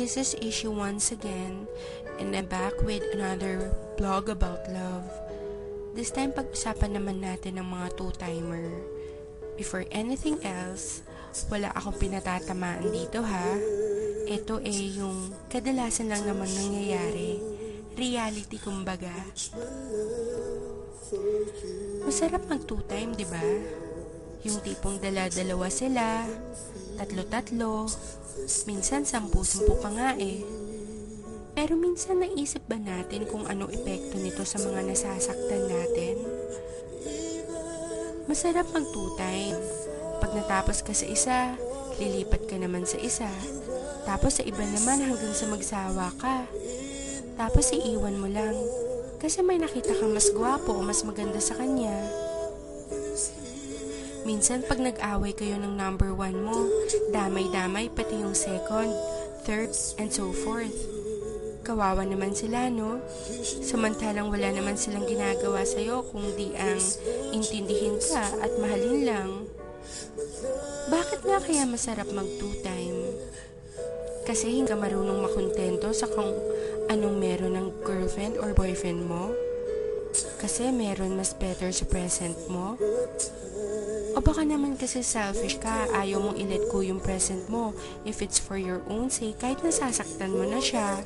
this is Issue once again, and I'm back with another blog about love. This time, pag-usapan naman natin ng mga two-timer. Before anything else, wala akong pinatatamaan dito ha. Ito yung kadalasan lang naman nangyayari. Reality kumbaga. Masarap mag two-time, diba? Yung tipong dala-dalawa sila, tatlo-tatlo, minsan 10-10 pa nga eh. Pero minsan naisip ba natin kung anong epekto nito sa mga nasasaktan natin? Masarap mag two-time. Pag natapos ka sa isa, lilipat ka naman sa isa. Tapos sa iba naman hanggang sa magsawa ka. Tapos iiwan mo lang. Kasi may nakita kang mas gwapo o mas maganda sa kanya. Minsan pag nag-away kayo ng number 1 mo, damay-damay pati yung second, third, and so forth. Kawawa naman sila, no? Samantalang wala naman silang ginagawa sa'yo kung di ang intindihin ka at mahalin lang. Bakit nga kaya masarap mag two-time? Kasi hindi ka marunong makontento sa kung anong meron ng girlfriend or boyfriend mo? Kasi meron mas better sa present mo? O baka naman kasi selfish ka, ayaw mong i-let go yung present mo if it's for your own sake kahit nasasaktan mo na siya.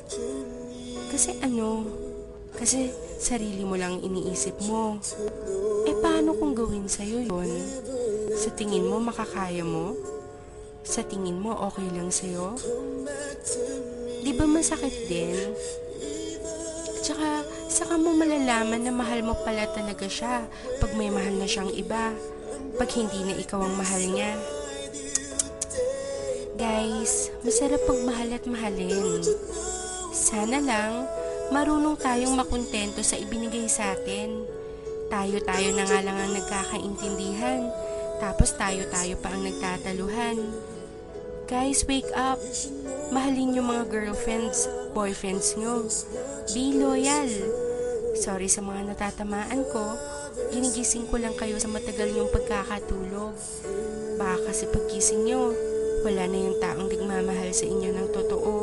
Kasi Kasi sarili mo lang iniisip mo. Paano kung gawin sa'yo yun? Sa tingin mo makakaya mo? Sa tingin mo okay lang sa'yo? Di ba masakit din? Tsaka, saka mo malalaman na mahal mo pala talaga siya pag may mahal na siyang iba. Pag hindi na ikaw ang mahal niya. Guys, masarap pagmahal at mahalin. Sana lang, marunong tayong makontento sa ibinigay sa atin. Tayo-tayo na nga lang ang nagkakaintindihan. Tapos tayo-tayo pa ang nagtataluhan. Guys, wake up. Mahalin yung mga girlfriends, boyfriends nyo. Be loyal. Sorry sa mga natatamaan ko. Ginigising ko lang kayo sa matagal yung pagkakatulog. Baka kasi paggising nyo, wala na yung taong nagmamahal sa inyo ng totoo.